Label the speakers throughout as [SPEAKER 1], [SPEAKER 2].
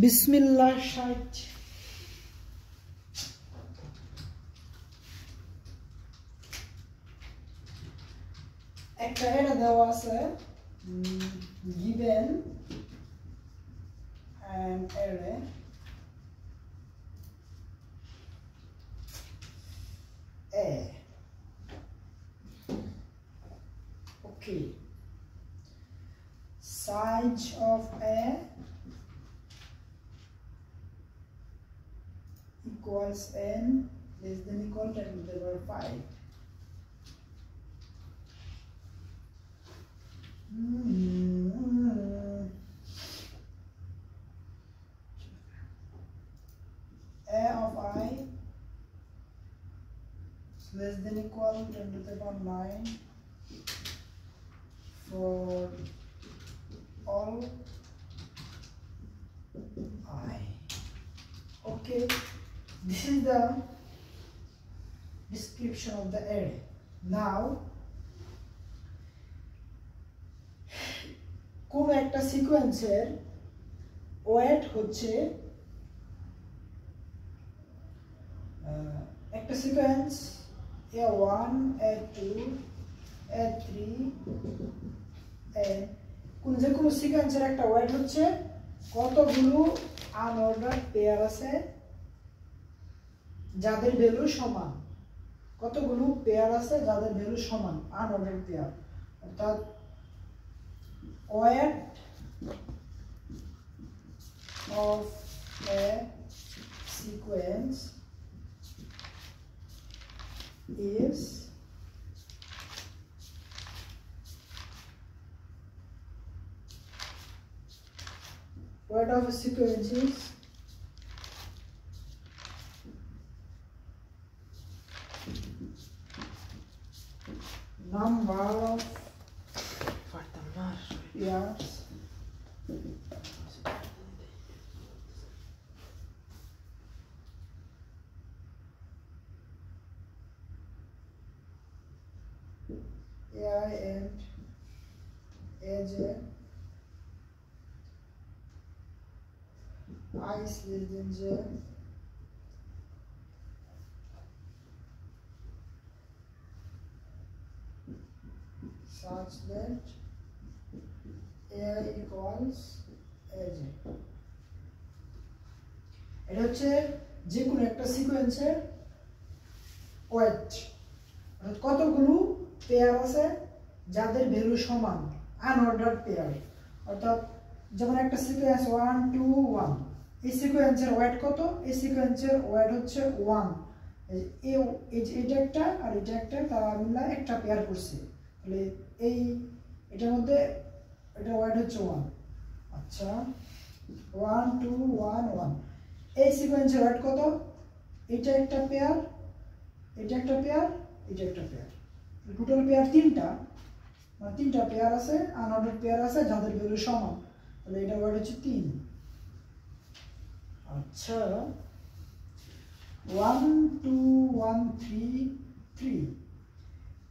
[SPEAKER 1] বিসমিল্লাহ 60 একটা এরা দেওয়া আছে given an array A. Okay. Size of A equals n less than equal 10 to the power 5. A of I is less than equal 10 to the power 9 for all I. Okay, this is the description of the array. Now, কোন একটা সিকোয়েন্সের wait হচ্ছে একটা sequence A1 A2 A3 কোন যে কোনো সিকোয়েন্সের একটা ওয়েট হচ্ছে কতগুলো আনঅর্ডার্ড পেয়ার আছে যাদের ভ্যালু সমান, কতগুলো পেয়ার আছে যাদের ভ্যালু সমান, আনঅর্ডার্ড পেয়ার। অর্থাৎ weight of a sequence is weight of a sequence is number of pairs AI and AJ I is less than J such that AI equals AJ. এটা হচ্ছে যে কোনো একটা সিকোয়েন্সের ওয়েট, কতগুলো পেয়ার আছে যাদের ভ্যালু সমান, আনঅর্ডার্ড পেয়ার। অর্থাৎ যেমন একটা সিকোয়েন্স 1 2 1, এই সিকোয়েন্সের ওয়েট কত? এই সিকোয়েন্সের ওয়েট হচ্ছে 1। এটা একটা আর এটা একটা, তারা মিলে একটা পেয়ার করছে, তাহলে এই এটার মধ্যে এটা ওয়েট হচ্ছে 1। আচ্ছা 1 2 1 1, এই সিকোয়েন্সের ওয়েট কত? এটা একটা পেয়ার, এটা একটা পেয়ার, এটা একটা পেয়ার, টোটাল পেয়ার তিনটা, মানে তিনটা পেয়ার আছে, আনঅর্ডার্ড পেয়ার আছে যাদের ভ্যালু সমান, তাহলে এটা ওয়েট হচ্ছে 3। আচ্ছা 1 2 1 3 3,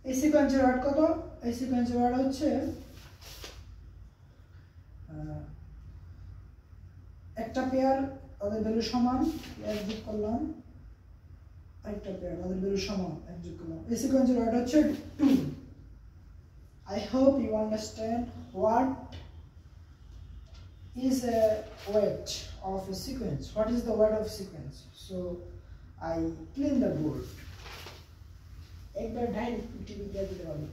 [SPEAKER 1] এই সিকোয়েন্সের ওয়েট কত? এই সিকোয়েন্সের ওয়েট হচ্ছে একটা পেয়ার, তাদের ভ্যালু সমান, এক যোগ করলাম, একটা পেয়ার তাদের ভ্যালু সমান, এক যোগ করলাম, এই সিকোয়েন্সের ওয়েট হচ্ছে 2। I hope you understand what is a weight of a sequence. What is the weight of sequence? So I clean the board. একবার ডাইরেক্ট টিভি দিয়ে দিতে পারবো।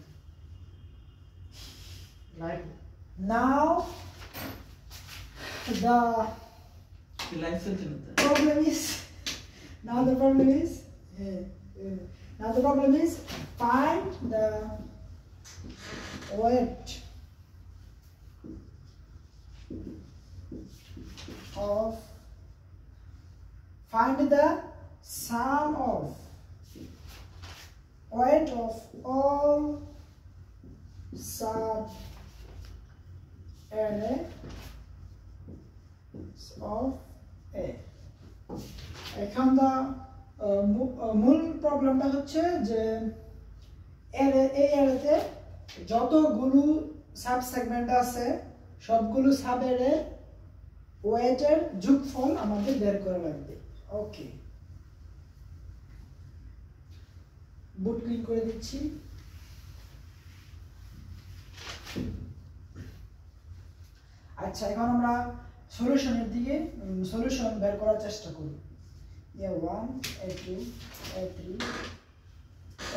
[SPEAKER 1] Right. Now the problem is find the weight of, find the sum of weight of all sub array of A. এখন মূল প্রবলেমটা হচ্ছে যে এই অ্যারেতে যতগুলো সাব সেগমেন্ট আছে সবগুলো সাব অ্যারে ওয়েটের যোগফল আমাদের বের করা লাগবে। ওকে, বুট ক্লিন করে দিচ্ছি। আচ্ছা, এখন আমরা সলিউশনের দিকে সলিউশন বের করার চেষ্টা করি। A1 A2 A3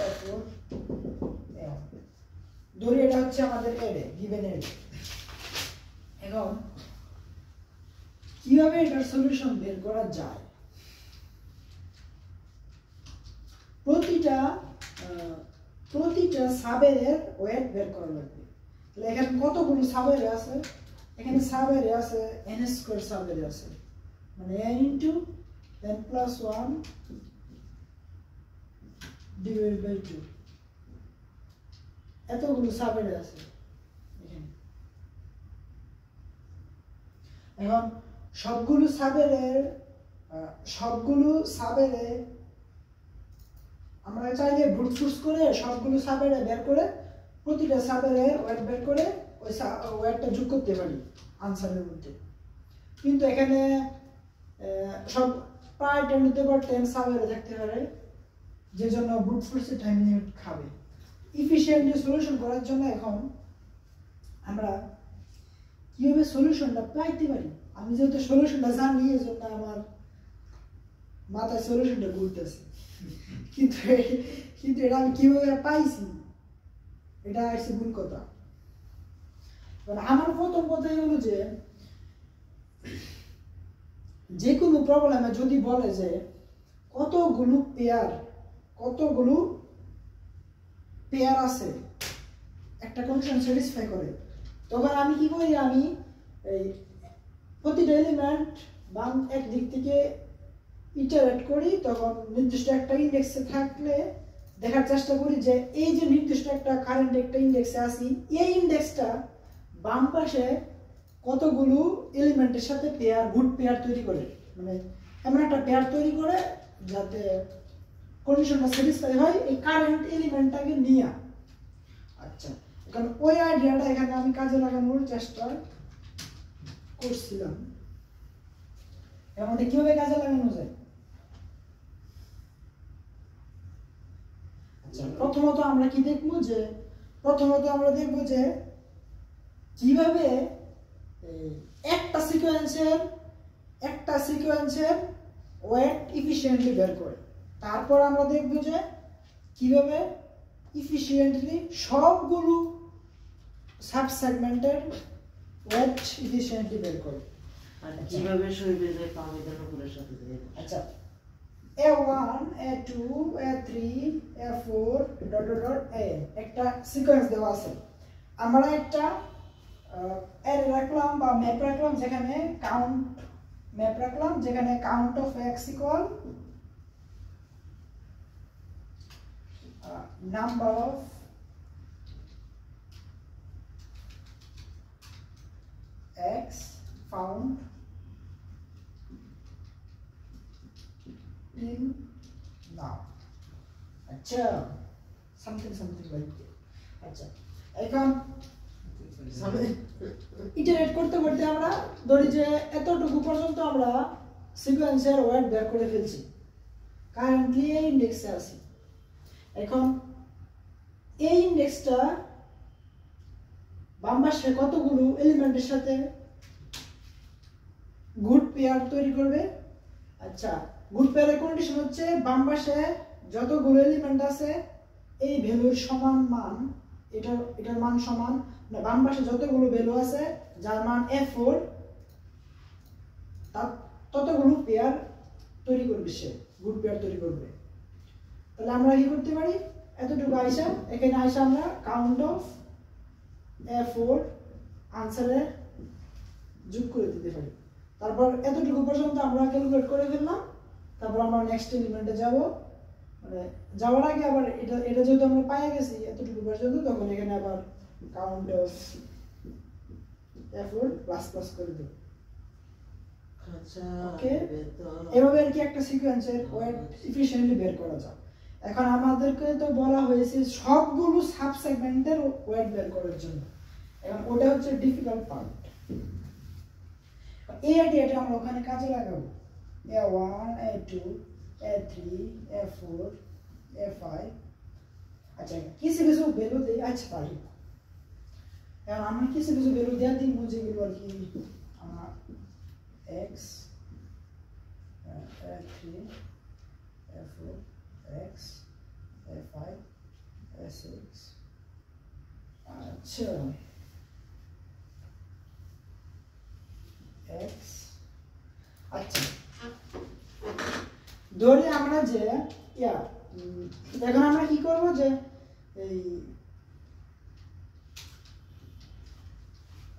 [SPEAKER 1] A4 A1 ধরি এটা হচ্ছে আমাদের এডে, গিভেন এডে। এখন কিভাবে এটার সলিউশন বের করা যায়? প্রতিটা সাবের ওয়েট বের করা লাগবে। তাহলে এখানে কতগুলো সাবের আছে? এখানে সাবের আছে n স্কয়ার সাবের আছে, মানে n into n plus 1 divide by 2, এতগুলো সাবের আছে এখানে। এখন সবগুলো সাবেরে আমরা চাইলে ব্রুট ফোর্স করে সবগুলো সাবেরে বের করে প্রতিটা সাবেরের ওয়েট বের করে ওই ওয়েটটা যোগ করতে পারি আনসারের মধ্যে। কিন্তু এখানে সব প্রায় 10 সাবেরে থাকতে পারে, যে জন্য ব্রুট ফোর্সের টাইম লিমিট খাবে। ইফিশিয়েন্টলি সলিউশন করার জন্য এখন আমরা কিভাবে সলিউশনটা পাইতে পারি? আমি যেহেতু সলিউশনটা জানি, এই জন্য আমার মাথায় সলিউশনটা ঘুরতেছে, কিন্তু এটা আমি কিভাবে পাইছি, এটা আসছে ভুল কথা। আমার প্রথম কথাই হলো যে কোনো প্রবলেমে যদি বলে যে কতগুলো পেয়ার আছে, একটা কন্ডিশন স্যাটিসফাই করে, তখন আমি কি করি? আমি এই প্রতিটা এলিমেন্ট বাম এক দিক থেকে ইটারেট করি, তখন নির্দিষ্ট একটা ইন্ডেক্সে থাকলে দেখার চেষ্টা করি যে এই যে নির্দিষ্ট একটা কারেন্ট একটা ইন্ডেক্সে আসি, এই ইন্ডেক্সটা বাম পাশে কতগুলো এলিমেন্টের সাথে গুড পেয়ার তৈরি করে, মানে এমন একটা পেয়ার তৈরি করে যাতে কন্ডিশনটা স্যাটিসফাই হয় এই কারেন্ট এলিমেন্টটাকে নিয়ে। আচ্ছা, এখন ওই আইডিয়াটা এখানে আমি কাজে লাগানোর চেষ্টা করছিলাম। এখন কিভাবে কাজে লাগানো যায়? আচ্ছা, প্রথমত আমরা দেখবো যে কিভাবে একটা সিকোয়েন্সের ওয়েট ইফিশিয়েন্টলি বের করে। তারপর আমরা দেখব যে কিভাবে ইফিশিয়েন্টলি সবগুলো সাব সেগমেন্টের ওয়েট ইফিশিয়েন্টলি বের করে।
[SPEAKER 2] আর কিভাবে শরীরে যে পামিদান উপরের সাথে যায়।
[SPEAKER 1] আচ্ছা, A1 A2 A3 A4 A একটা সিকোয়েন্স দেওয়া আছে। আমরা একটা অ্যারে রাখলাম বা ম্যাপ রাখলাম, যেখানে count of x equal number of x found in now. আচ্ছা, something like that. আচ্ছা, এখন ইটারেট করতে করতে আমরা ধরি যে এতটুকু পর্যন্ত আমরা সিকোয়েন্সের ওয়েট বের করে ফেলছি, কারেন্টলি এই ইন্ডেক্সে আছি। এখন এই ইন্ডেক্সটা বাম পাশে কতগুলো এলিমেন্টের সাথে গুড পেয়ার তৈরি করবে? আচ্ছা, গুড পেয়ারের কন্ডিশন হচ্ছে বাম পাশে যতগুলো এলিমেন্ট আছে এই ভ্যালুর সমান মান, এটার মান সমান, না বাম পাশে যতগুলো ভ্যালু আছে যার মান F4 ততগুলো পেয়ার তৈরি করবে, সে গুড পেয়ার তৈরি করবে। তাহলে আমরা কি করতে পারি? এতটুকু এখানে আমরা কাউন্ট অফ F4 আনসারে যোগ করে দিতে পারি। তারপর এতটুকু পর্যন্ত আমরা ক্যালকুলেট করে ফেললাম। তারপর আমরা নেক্সট এলিমেন্টে যাব, মানে যাওয়ার আগে আবার এটা যেহেতু আমরা পাইয়া গেছি এতটুকু পর্যন্ত, তখন এখানে আবার count of F4 plus plus করে দেব।
[SPEAKER 2] আচ্ছা,
[SPEAKER 1] ওকে, এভাবে আর কি একটা সিকোয়েন্সের ওয়েট এফিশিয়েন্টলি বের করা যায়। এখন আমাদেরকে তো বলা হয়েছে সবগুলো সাব সেগমেন্টের ওয়েট বের করার জন্য। এখন ওটা হচ্ছে ডিফিকাল্ট পার্ট। এই আইডিয়াটা আমরা ওখানে কাজে লাগাবো। A1 A2 A3 A4 A5 আচ্ছা কিছু কিছু ভ্যালু দেই আচ্ছা তাই এখন আমরা কিছু কিছু ভ্যালু দেওয়া দিই যেগুলো আর কি আমার x A3 A4 x A5 A6 আচ্ছা x আচ্ছা ধরি আমরা যে এখন আমরা কি করব যে এই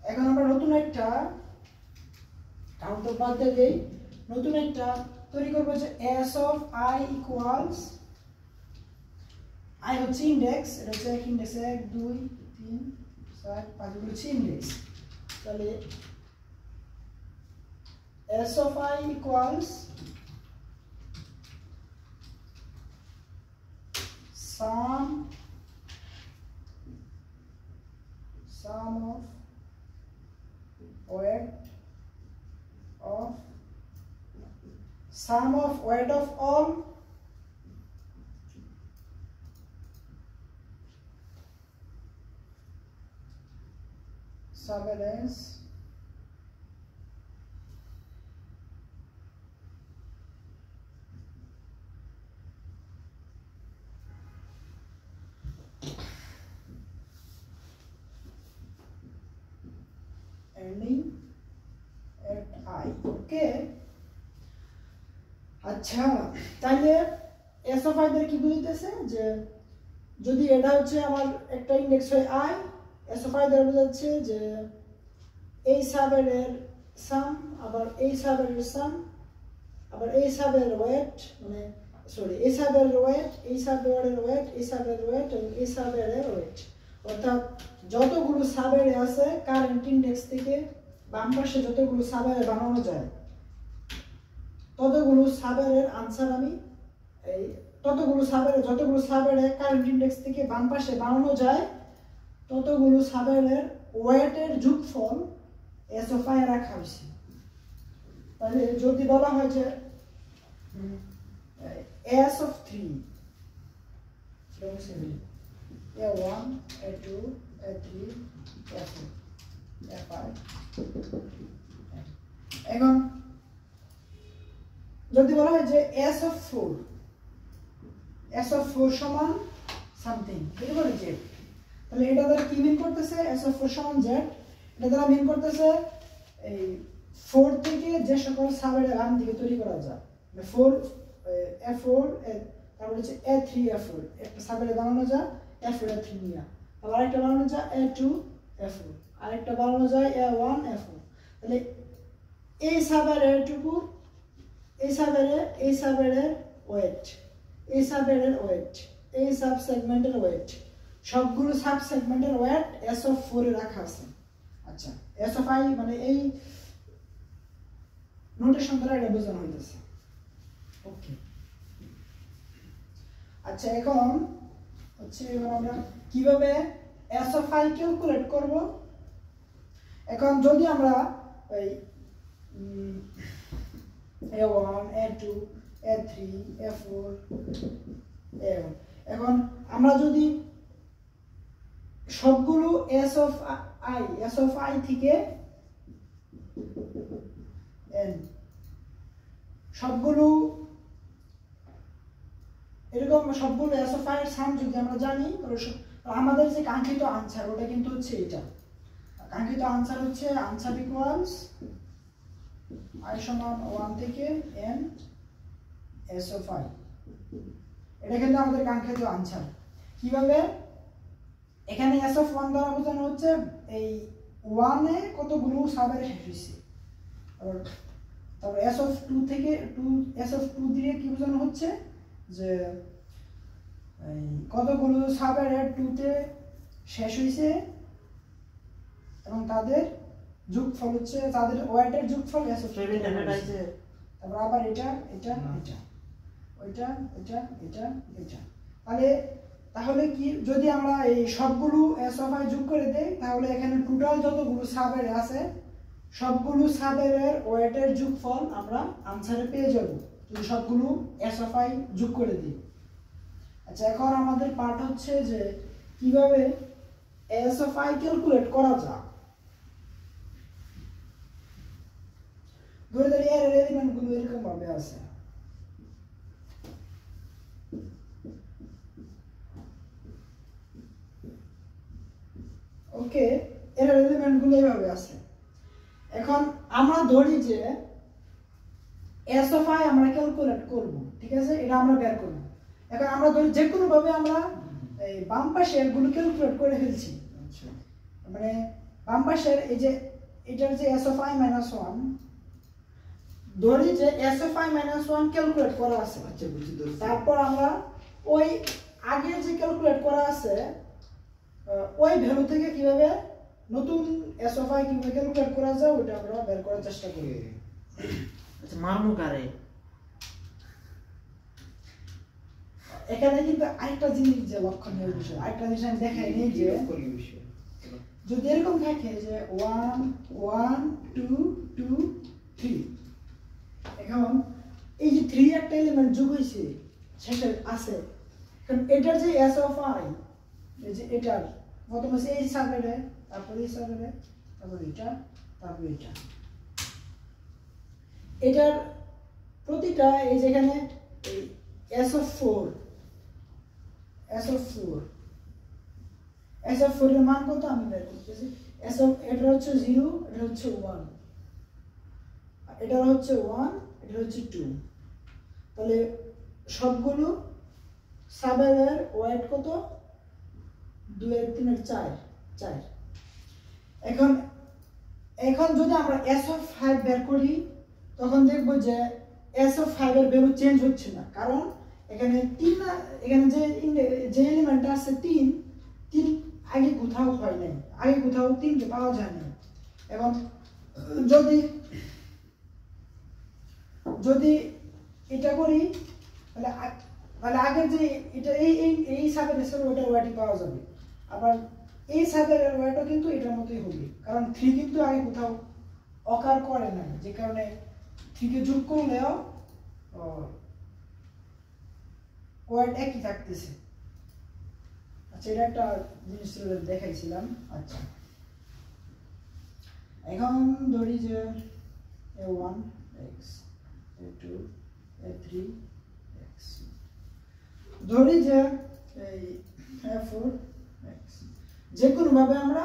[SPEAKER 1] এখন আমরা নতুন একটা কাউন্টার পার্ট দেই নতুন একটা তৈরি করব যে s of I equals I হচ্ছে ইনডেক্স এটা হচ্ছে ইনডেক্স 1 2 3 4 5 এগুলো হচ্ছে ইনডেক্স তাহলে s of I equals sum of weight of all surveillance ending at I okay আচ্ছা তাহলে s of i এর কি বুঝাইতেছে যে যদি এটা হচ্ছে আমার একটা ইনডেক্স হয় i s of i এর বোঝাচ্ছে যে এই সাবের সাম আবার এই সাবের সাম আবার এই সাবের ওয়েট মানে সরি এই সাবের ওয়েট এই সাবের ওয়েট এই সাবের ওয়েট এবং এই সাবের ওয়েট অর্থাৎ যতগুলো সাবের আছে কারেন্ট ইনডেক্স থেকে বাম পাশে যতগুলো সাবের বানানো যায় ততগুলো সাবেরের আনসার আমি এই যতগুলো সাবের কারেন্ট ইনডেক্স থেকে বাম পাশে বানানো যায় ততগুলো সাবেরের ওয়েটের যোগফল s of i রাখা হয়েছে তাহলে যদি বলা হয় যে s of 3 a1 a2 a3 a4 a5 এখন যদি বলা হয় যে s of 4 সমান সামথিং এই বলে যে তাহলে এটা দ্বারা কি মিন করতেছে s of 4 সমান z এটা দ্বারা মিন করতেছে এই 4 থেকে যে সকল সাবের বাম দিকে তৈরি করা যায় 4 a4 তারপর হচ্ছে a3 a4 একটা সাবের বানানো যায় a4 a3 নিয়া আবার আরেকটা বানানো যায় a2 a4 আরেকটা বানানো যায় a1 a4 তাহলে এই সাবের টুকু এই সাবের ওয়েট এই সাবের ওয়েট এই সাব সেগমেন্টের ওয়েট সবগুলো সাব সেগমেন্টের ওয়েট s of 4 এ রাখা আছে আচ্ছা s of i মানে এই নোটেশন দ্বারা এটা বোঝানো হইতেছে ওকে আচ্ছা এখন হচ্ছে এবার আমরা কিভাবে s of i ক্যালকুলেট করব এখন যদি আমরা এই a1 a2 a3 a4 a1 এখন আমরা যদি সবগুলো s of i থেকে n সবগুলো এরকম সবগুলো s of i এর সাম যদি আমরা জানি আমাদের যে কাঙ্ক্ষিত আনসার ওটা কিন্তু হচ্ছে এটা কাঙ্ক্ষিত আনসার হচ্ছে আনসার ইকুয়ালস i সমান 1 থেকে n s of i এটা কিন্তু আমাদের কাঙ্ক্ষিত আনসার কিভাবে এখানে s of 1 দ্বারা বোঝানো হচ্ছে এই 1 এ কতগুলো সাবের শেষ হইছে আর তারপর s of 2 থেকে s of 2 দিয়ে কি বোঝানো হচ্ছে যে এই কতগুলো সাবের 2 তে শেষ হইছে এবং তাদের যোগফল হচ্ছে তাদের ওয়েটের যোগফল s of 7 আছে তারপর আবার এটা ওইটা এটা তাহলে কি যদি আমরা এই সবগুলো s of i যোগ করে দেই তাহলে এখানে টোটাল যতগুলো সাবের আছে সবগুলো সাবের ওয়েটের যোগফল আমরা আনসারে পেয়ে যাব যদি সবগুলো এস অফ আই যোগ করে দিই। আচ্ছা, এখন আমাদের পার্ট হচ্ছে যে কিভাবে এস অফ আই ক্যালকুলেট করা যায়। ধরে ধরে এর এলিমেন্টগুলো এরকম ভাবে আছে। ওকে, এর এলিমেন্টগুলো এইভাবে আছে। এখন আমরা ধরি যে এস অফ আই আমরা ক্যালকুলেট করব, ঠিক আছে, এটা আমরা বের করব। এখন আমরা ধরি যে কোনো ভাবে আমরা এই বাম পাশের গুলো ক্যালকুলেট করে ফেলছি। আচ্ছা, মানে বাম পাশের এই যে এটার যে এস অফ আই মাইনাস 1 ধরি যে S of I minus 1 calculate করা আছে। আচ্ছা, বুঝি। তারপর আমরা ওই আগে যে ক্যালকুলেট করা আছে ওই ভ্যালু থেকে কিভাবে নতুন এস অফ আই কিভাবে ক্যালকুলেট করা যায় ওটা আমরা বের করার চেষ্টা করি।
[SPEAKER 2] আচ্ছা, মারমু কারে?
[SPEAKER 1] এখানে কিন্তু আরেকটা জিনিস যে লক্ষণীয় বিষয়, আরেকটা জিনিস আমি দেখাই নেই যে যদি এরকম থাকে যে 1 1 2 2 3, এখন এই যে 3 একটা এলিমেন্ট যোগ হয়েছে সেটা আছে, কারণ এটার যে এস অফ আই এই যে এটার প্রথম হচ্ছে এই সাবনেটে, তারপরে এই সাবনেটে, তারপরে এটা, তারপরে এটা, এটার প্রতিটা এই যেখানে এই এস অফ 4 এর মান কত আমি বের করতেছি। এটা হচ্ছে 0, এটা হচ্ছে 1, এটা হচ্ছে 1, এটা হচ্ছে 2। তাহলে সবগুলো সাবের ওয়েট কত? 2 এর 3 এর 4। এখন যদি আমরা এস অফ 5 বের করি তখন দেখব যে এস অফ 5 এর ভ্যালু চেঞ্জ হচ্ছে না, কারণ এখানে 3 এখানে যে এলিমেন্টটা আছে 3 আগে কোথাও হয় নাই, আগে কোথাও 3 কে পাওয়া যায় না। এবং যদি এটা করি তাহলে আগে যে এটা এই সাবের এসের ওটার ওয়েটই পাওয়া যাবে, আবার এই সাবের ওয়েটও কিন্তু এটার মতোই হবে, কারণ 3 কিন্তু আগে কোথাও অকার করে নাই, যে কারণে 3 কে যোগ করলেও ওয়েট একই থাকতেছে। আচ্ছা, এটা একটা জিনিস দেখাইছিলাম। আচ্ছা, এখন ধরি যে a1 x a2 a3 x, ধরি যে এই a4 x, যে কোনো ভাবে আমরা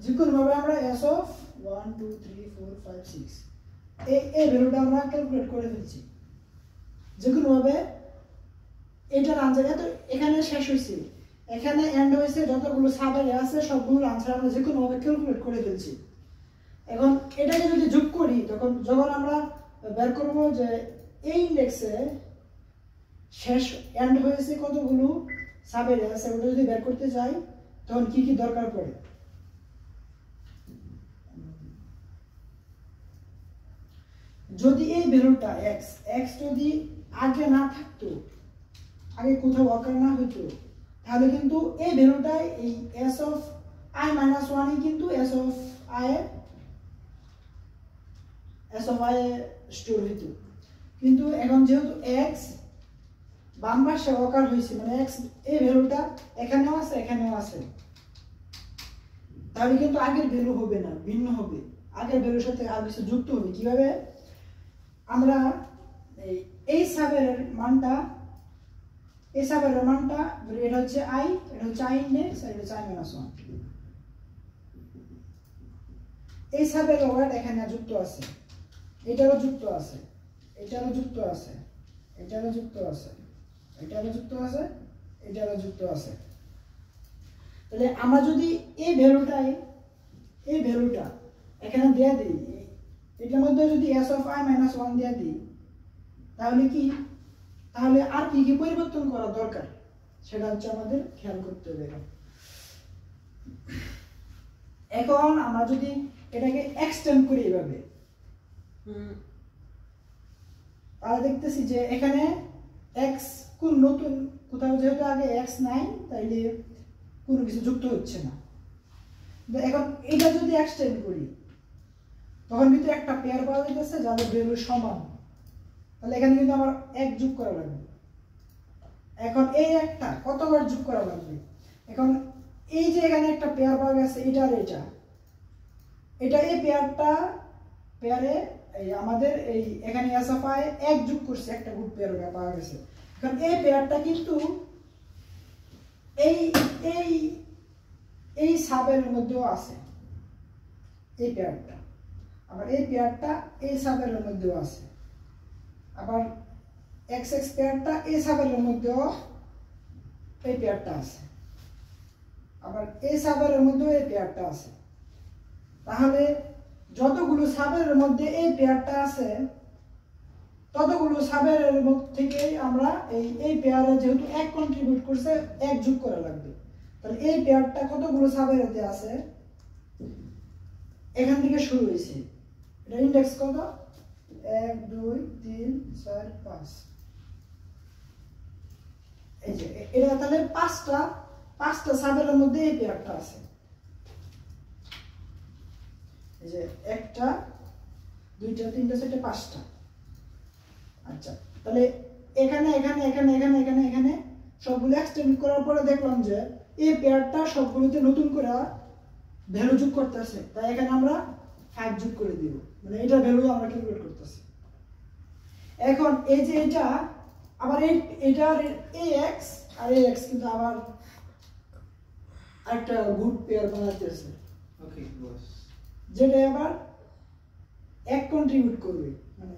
[SPEAKER 1] যে কোনো ভাবে আমরা s of 1 2 3 4 5 6 এই ভ্যালুটা আমরা ক্যালকুলেট করে ফেলছি যে কোনো ভাবে। এটার আনসার এত এখানে শেষ হয়েছে, এখানে এন্ড হয়েছে, যতগুলো সাবের আছে সবগুলো আনসার আমরা যে কোনো ভাবে ক্যালকুলেট করে ফেলছি। এখন এটাকে যদি যোগ করি তখন যখন আমরা বের করব যে এই ইন্ডেক্সে শেষ এন্ড হয়েছে কতগুলো সাবের আছে ওটা যদি বের করতে চাই তখন কি কি দরকার পড়ে। যদি এই ভ্যালুটা x যদি আগে না থাকতো, আগে কোথাও অকার না হইতো, তাহলে কিন্তু এই ভ্যালুটাই এই s of i - 1 ই কিন্তু s of i স্টোর হইতো। কিন্তু এখন যেহেতু x বাম পাশে অকার হয়েছে, মানে x এই ভ্যালুটা এখানেও আছে এখানেও আছে, তাহলে কিন্তু আগের ভ্যালু হবে না, ভিন্ন হবে, আগের ভ্যালুর সাথে আর কিছু যুক্ত হবে। কিভাবে? আমরা এই সাবের মানটা এটা হচ্ছে i, এটা হচ্ছে i ইনডেক্স, আর এটা হচ্ছে i - 1, এই সাবের ওয়েট এখানে যুক্ত আছে, এটারও যুক্ত আছে, এটারও যুক্ত আছে, এটারও যুক্ত আছে, এটারও যুক্ত আছে, এটারও যুক্ত আছে। তাহলে আমরা যদি এই ভ্যালুটা এখানে দিয়ে দিই, এটার মধ্যে যদি s of i - 1 দিয়ে দিই, তাহলে আর কি কি পরিবর্তন করা দরকার সেটা হচ্ছে আমাদের খেয়াল করতে হবে। এখন আমরা যদি এটাকে এক্সটেন্ড করি এভাবে, তাহলে দেখতেছি যে এখানে x কোন নতুন কোথাও যেহেতু আগে x নাই, তাইলে কোনো কিছু যুক্ত হচ্ছে না। তো এখন এটা যদি এক্সটেন্ড করি তখন কিন্তু একটা পেয়ার পাওয়া যাচ্ছে যাদের ভ্যালু সমান, তাহলে এখানে কিন্তু আমার 1 যোগ করা লাগবে। এখন এই একটা কতবার যোগ করা লাগবে? এখন এই যে এখানে একটা পেয়ার পাওয়া গেছে এটা আর এটা এই পেয়ারে এই আমাদের এই এখানে এস অফ আই 1 যোগ করছে, একটা গুড পেয়ার পাওয়া গেছে। এখন এই পেয়ারটা কিন্তু এই এই এই সাবের মধ্যেও আছে, এই পেয়ারটা, আবার এই পেয়ারটা এই সাবের মধ্যেও আছে, আবার এক্স এক্স পেয়ারটা এই সাবের মধ্যেও এই পেয়ারটা আছে, আবার এই সাবের মধ্যেও এই পেয়ারটা আছে। তাহলে যতগুলো সাবের মধ্যে এই পেয়ারটা আছে ততগুলো সাবের থেকে আমরা এই পেয়ারে যেহেতু 1 কন্ট্রিবিউট করছে 1 যোগ করা লাগবে। তাহলে এই পেয়ারটা কতগুলো সাবেরেতে আছে? এখান থেকে শুরু হয়েছে, এটা ইন্ডেক্স কত? 1 2 3 4 5। এই যে এটা তাহলে পাঁচটা সাবেরের মধ্যে এই পেয়ারটা আছে। এই যে একটা দুইটা তিনটা চারটা পাঁচটা। আচ্ছা, তাহলে এখানে এখানে এখানে এখানে এখানে এখানে সবগুলো এক্সটেন্ড করার পরে দেখলাম যে এই পেয়ারটা সবগুলোতে নতুন করে ভ্যালু যোগ করতেছে, তাই এখানে আমরা 5 যোগ করে দিব, মানে এটা ভ্যালু আমরা ক্যালকুলেট করতেছি। এখন এই যে এটা আবার এটার ax আর ax কিন্তু আবার একটা গুড পেয়ার বানাইতেছে।
[SPEAKER 2] ওকে বস,
[SPEAKER 1] যেটা আবার 1 কন্ট্রিবিউট করবে, মানে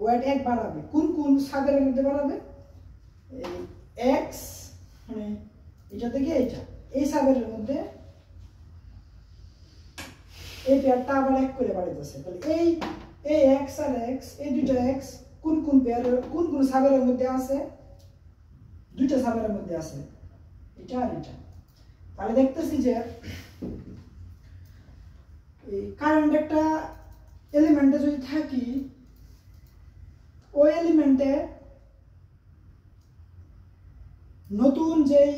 [SPEAKER 1] ওয়েট 1 বাড়াবে। কোন সাবের মধ্যে বাড়াবে? এই x, মানে এটা থেকে এটা এই সাবের মধ্যে এই পেয়ারটা আবার 1 করে বাড়াইতেছে। তাহলে এই x আর x, এই দুইটা x কোন পেয়ার কোন সাবের মধ্যে আছে? দুইটা সাবের মধ্যে আছে, এটা আর এটা। তাহলে দেখতেছি যে এই কারেন্ট একটা এলিমেন্টে যদি থাকি, ওই এলিমেন্টে নতুন যেই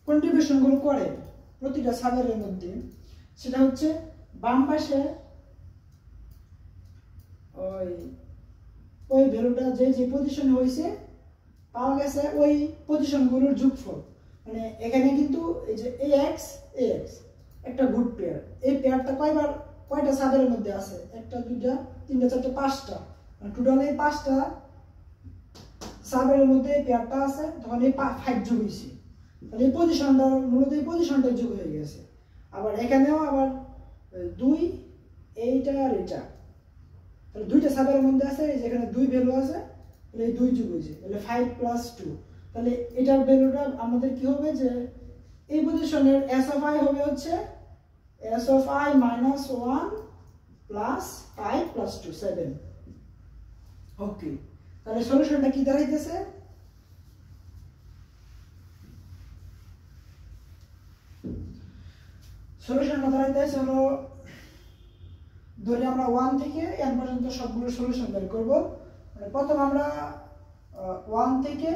[SPEAKER 1] কন্ট্রিবিউশনগুলো করে প্রতিটা সাবের মধ্যে, সেটা হচ্ছে বাম পাশে ওই ভ্যালুটা যে পজিশনে হয়েছে পাওয়া গেছে ওই পজিশনগুলোর যোগফল। মানে এখানে কিন্তু এই যে ax একটা গুড পেয়ার, এই পেয়ারটা কয়টা সাবের মধ্যে আছে? একটা দুইটা তিনটা চারটা পাঁচটা, টোটাল এই 5টা সাবের মধ্যে এই পেয়ারটা আছে, তখন এই 5 যোগ হয়েছে। তাহলে এই পজিশনটা মূলত এই পজিশনটা যোগ হয়ে গেছে। আবার এখানেও আবার 2, এইটা আর এটা, তাহলে দুইটা সাবের মধ্যে আছে, এই যেখানে 2 ভ্যালু আছে, তাহলে এই 2 যোগ হয়েছে, তাহলে 5 + 2। তাহলে এটার ভ্যালুটা আমাদের কি হবে? যে এই পজিশনের s of i হবে হচ্ছে s of i - 1 + 5 + 2 7। ওকে, তাহলে সলিউশনটা কি দাঁড়াইতেছে? সলিউশনটা দাঁড়াইতেছে হলো, ধরে আমরা 1 থেকে n পর্যন্ত সবগুলো সলিউশন বের করব। মানে প্রথম আমরা 1 থেকে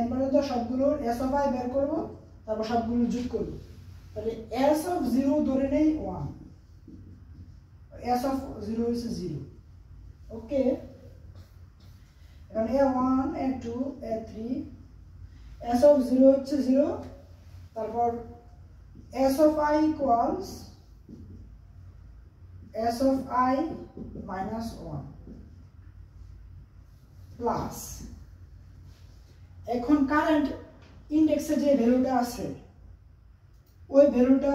[SPEAKER 1] n পর্যন্ত সবগুলোর s of i বের করব, তারপর সবগুলো যোগ করব। তাহলে s of 0 ধরে নেই 1, s of 0 is 0। ওকে, এখন a1 a2 a3, s of 0 হচ্ছে 0, তারপর s of i equals s of i - 1 plus, এখন কারেন্ট ইন্ডেক্সে যে ভ্যালুটা আছে ওই ভ্যালুটা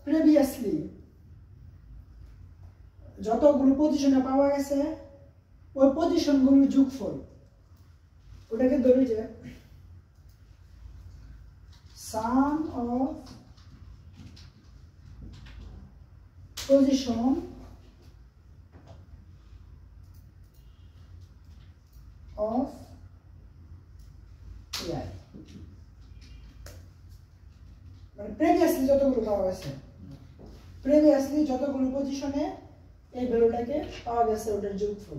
[SPEAKER 1] প্রিভিয়াসলি যতগুলো পজিশনে পাওয়া গেছে ওই পজিশনগুলোর যোগফল, ওটাকে ধরি যে সাম অফ পজিশন অফ ai, মানে প্রিভিয়াসলি যতগুলো পাওয়া গেছে, প্রিভিয়াসলি যতগুলো পজিশনে এই ভ্যালুটাকে পাওয়া গেছে ওটার যোগফল।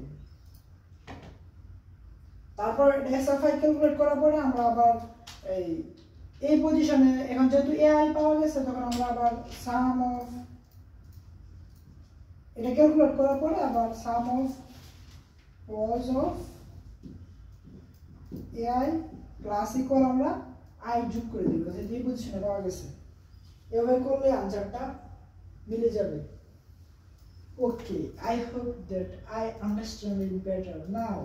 [SPEAKER 1] তারপর s of i ক্যালকুলেট করার পরে আমরা আবার এই এই পজিশনে এখন যেহেতু ai পাওয়া গেছে তখন আমরা আবার সাম অফ এটা ক্যালকুলেট করার পরে আবার sum of cos of ai plus equal আমরা i যোগ করে দিব যেহেতু এই পজিশনে পাওয়া গেছে এভাবে করলে আনসারটা মিলে যাবে ওকে I hope that I understand it better now